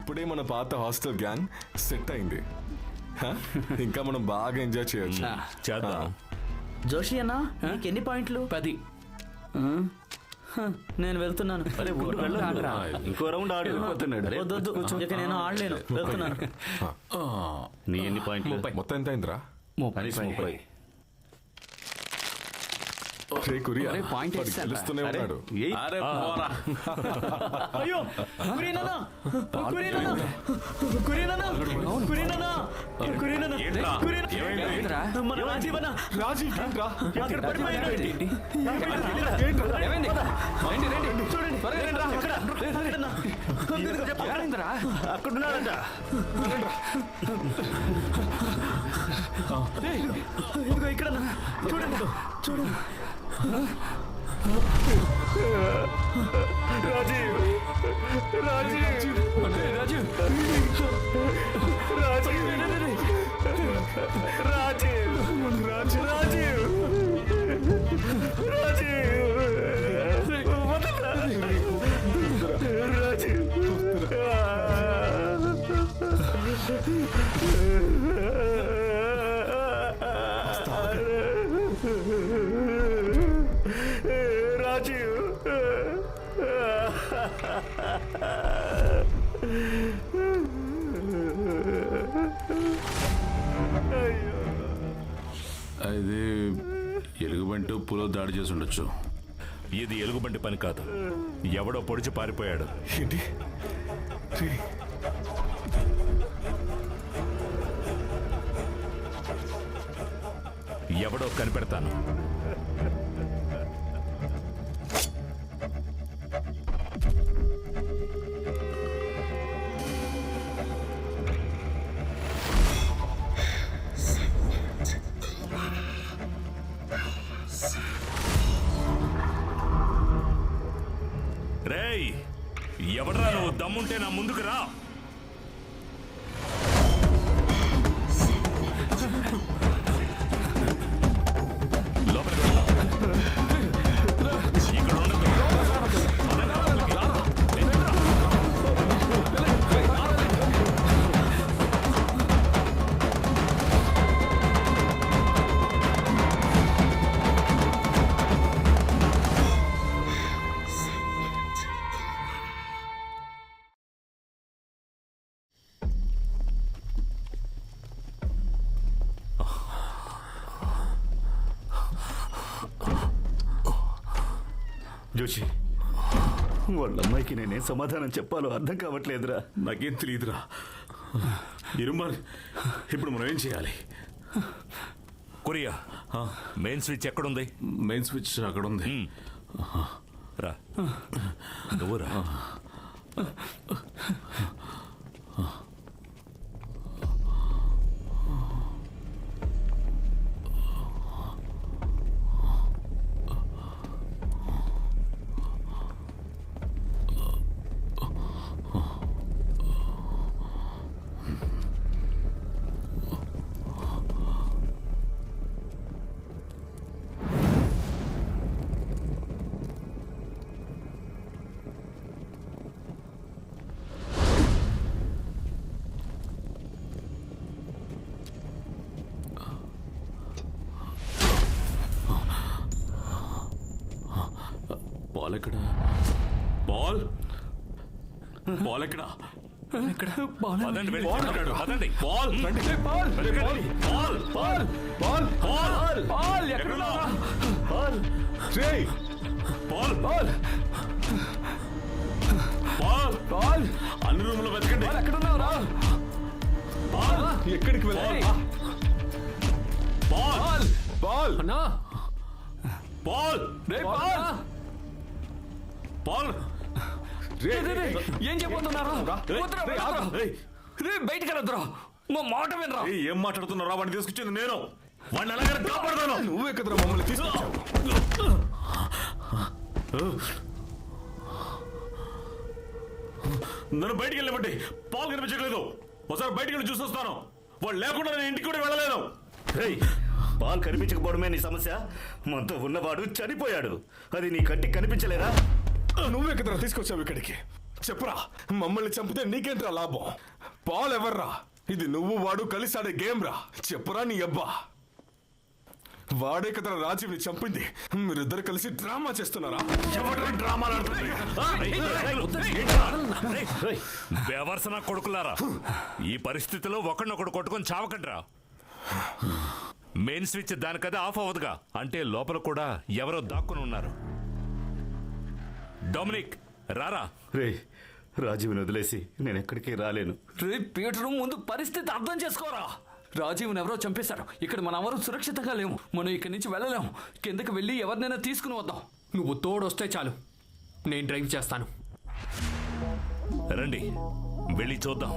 ఇప్పుడే మన పాత హాస్టల్ గ్యాంగ్ సెట్ అయింది. ఇంకా మనం బాగా ఎంజాయ్ చేయొచ్చు. చేద్దాం. జోషి అన్న నీకు ఎన్ని పాయింట్లు? 10. నేను వెళ్తున్నాను. ఇంకో రౌండ్ ఆడు. వద్దు, ఇక నేను ఆడలేను, వెళ్తున్నాను. నీ ఎన్ని పాయింట్లు? మొత్తం ఎంత అయిందిరా? 30. పాయింట్ తెలుస్తూనే ఉన్నాడు. అయ్యో కురీనన్నా, కురీనన్నా, కురీనన్నా, కురీనన్నా, కురీనన్నా, మన రాజీవన్న అక్కడ పడిపోయాడు. అక్కడున్నాడంట. ఇదిగో ఇక్కడ చూడండి, చూడండి. రాజీవ్, రాజీవ్, రాజీవ్, రాజీవ్, రాజీవ్, అది ఎలుగుబంటి పులో దాడి చేసి ఉండొచ్చు. ఇది ఎలుగుబంటి పని కాదు, ఎవడో పొడిచి పారిపోయాడు. ఏంటి? ఎవడో కనిపెడతాను. రేయ్, ఎవడరా నువ్వు? దమ్ముంటే నా ముందుకు రా. జోషి, వాళ్ళ అమ్మాయికి నేనేం సమాధానం చెప్పాలో అర్థం కావట్లేదురా. నాకేం తెలియదురా. ఇరుమాలి, ఇప్పుడు మనం ఏం చేయాలి? కొరియా, మెయిన్ స్విచ్ ఎక్కడుంది? మెయిన్ స్విచ్ అక్కడ ఉంది. రా, నువ్వు రా. బాల్ ఎక్కడ? బాల్, బాల్ ఎక్కడ? పదండి, వెళ్ళి చూడండి. పదండి. Ball, ball, ball, ball, ball, ball, ball ఎక్కడ? బాల్, రేయ్, బాల్, బాల్, బాల్, బాల్, అన్ని రూములో వెతకండి. ఎక్కడున్నావు రా? బాల్, ఎక్కడికి వెళ్ళాలి? బాల్, బాల్, అన్నా, బాల్, బాల్, బాల్. ఏం చెప్పబోతున్నారు? బయటికి వెళ్ళొద్దురా, మా మాట వినరా. ఏం మాట్లాడుతున్నారా? వాడిని తీసుకొచ్చింది నేను. వాడిని అలాగే కాపాడుతాను. నువ్వే కదరా మమ్మల్ని తీసుకొచ్చావు. నన్ను బయటికి వెళ్ళమండి. పాలు కనిపించట్లేదు. ఒకసారి బయటికి వెళ్ళి చూసొస్తాను. వాడు లేకుండా నేను ఇంటికి కూడా వెళ్ళలేను. పాలు కనిపించకపోవడమే నీ సమస్య. మనతో ఉన్నవాడు చనిపోయాడు, అది నీ కంటికి కనిపించలేదా? నువ్వే కదరా తీసుకొచ్చావు ఇక్కడికి. చెప్పురా, మమ్మల్ని చంపితే నీకేంట్రా లాభం? పాల్ ఎవర్రా? ఇది నువ్వు వాడు కలిసి ఆడే గేమ్ రా. చెప్పురా నీ అబ్బా. వాడే కదరా రాజీవ్ని చంపింది. మీరిద్దరు కలిసి డ్రామా చేస్తున్నారా? బేవర్సన కొడుకులారా, ఈ పరిస్థితిలో ఒకడినొకడు కొట్టుకొని చావకండ్రా. మెయిన్ స్విచ్ దానికదే ఆఫ్ అవ్వదుగా, అంటే లోపల కూడా ఎవరో దాక్కుని ఉన్నారు. డొమినిక్ రారా. రే, రాజీవ్ని వదిలేసి నేను ఎక్కడికి రాలేను. రే పీటర్, ముందు పరిస్థితి అర్థం చేసుకోరా. రాజీవ్ని ఎవరో చంపేశారు. ఇక్కడ మనం ఎవరు సురక్షితంగా లేము. మనం ఇక్కడి నుంచి వెళ్ళలేము. కిందకి వెళ్ళి ఎవరినైనా తీసుకుని వద్దాం. నువ్వు తోడొస్తే చాలు, నేను డ్రైవ్ చేస్తాను. రండి, వెళ్ళి చూద్దాం.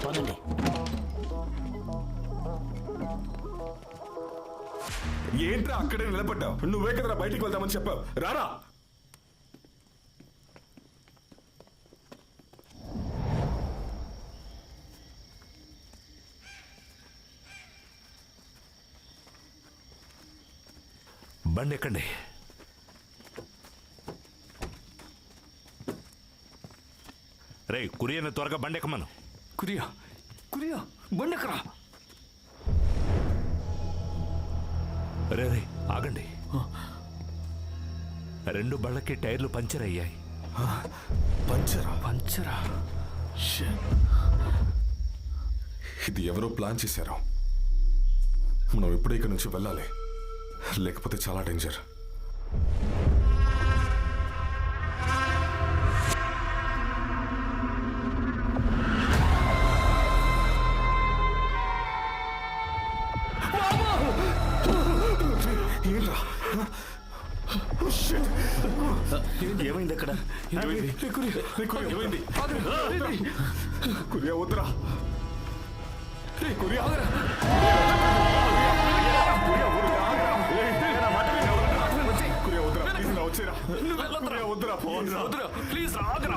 పదండి. ఏంట్రా అక్కడే నిలబడ్డావు? నువ్వే కదరా బయటికి వెళ్దామని చెప్పావు. రారా. బండి ఎక్కండి. రే కురియను త్వరగా బండి ఎక్కమను. కురియా, కురియా, బండెక్కరా. రే రే ఆగండి. రెండు బళ్ళకి టైర్లు పంచర్ అయ్యాయి. పంచరా? పంచరా? ఇది ఎవరో ప్లాన్ చేశారు. మనం ఇప్పుడే ఇక్కడి నుంచి వెళ్ళాలి, లేకపోతే చాలా డేంజర్. ఏమైంది అక్కడ? ఏమైంది? కురియా వద్దురా. కురియా ప్లీజ్ ఆగరా.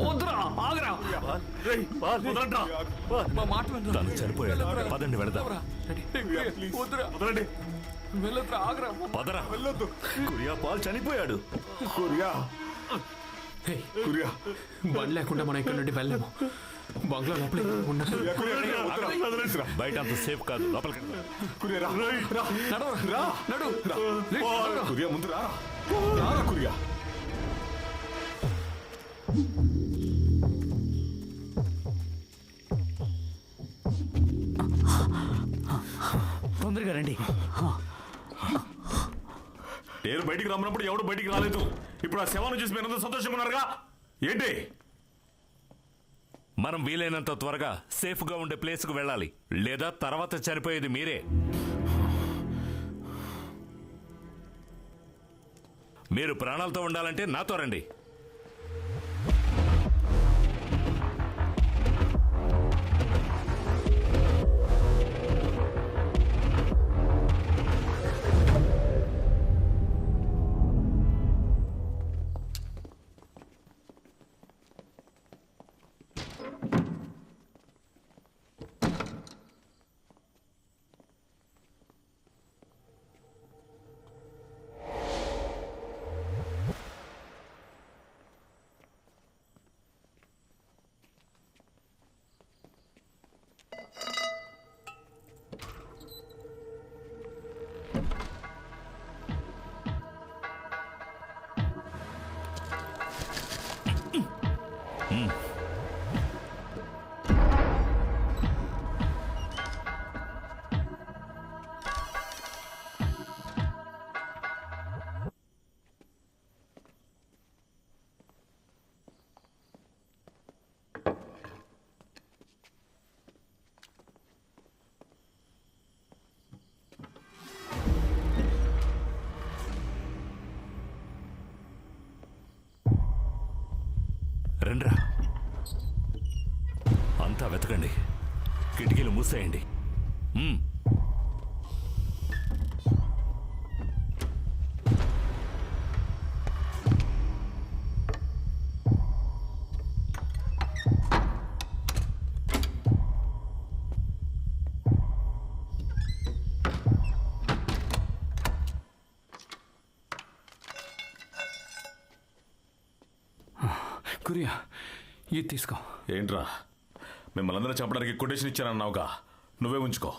వద్దురా, ఆగరా. మా మాట వినరా. తను చనిపోయాడు. పదండి వెళదాం. వద్దురా, వెళ్ళొద్దురా, ఆగరా. పదరా. వెళ్ళొద్దు. కురియా పాల్ చనిపోయాడు. కురియా, హే, కురియా, బండి లేకుండా మనం ఇక్కడ నుండి వెళ్ళాము. బంగ్లా లోపల ఉన్నా. కురియా, వద్దురా. బయట అంత సేఫ్ కాదు, లోపలికి కురియా, రా. నడవరా, నడు. కురియా, ముందు రా. రారా కురియా. తొందరగా రండి. నేను బయటికి రమ్మన్నప్పుడు ఎవడు బయటికి రాలేదు. ఇప్పుడు ఆ శవాన్ని చూసి మీరు సంతోషంగా ఉన్నారుగా ఏంటి? మనం వీలైనంత త్వరగా సేఫ్ గా ఉండే ప్లేస్ కు వెళ్ళాలి, లేదా తర్వాత చనిపోయేది మీరే. మీరు ప్రాణాలతో ఉండాలంటే నాతో రండి. రండ్రా, అంతా వెతకండి. కిటికీలు మూసేయండి. సూర్య ఇది తీసుకో. ఏంట్రా మిమ్మల్ని అందరూ చంపడానికి కొటేషన్ ఇచ్చానన్నావుగా, నువ్వే ఉంచుకో.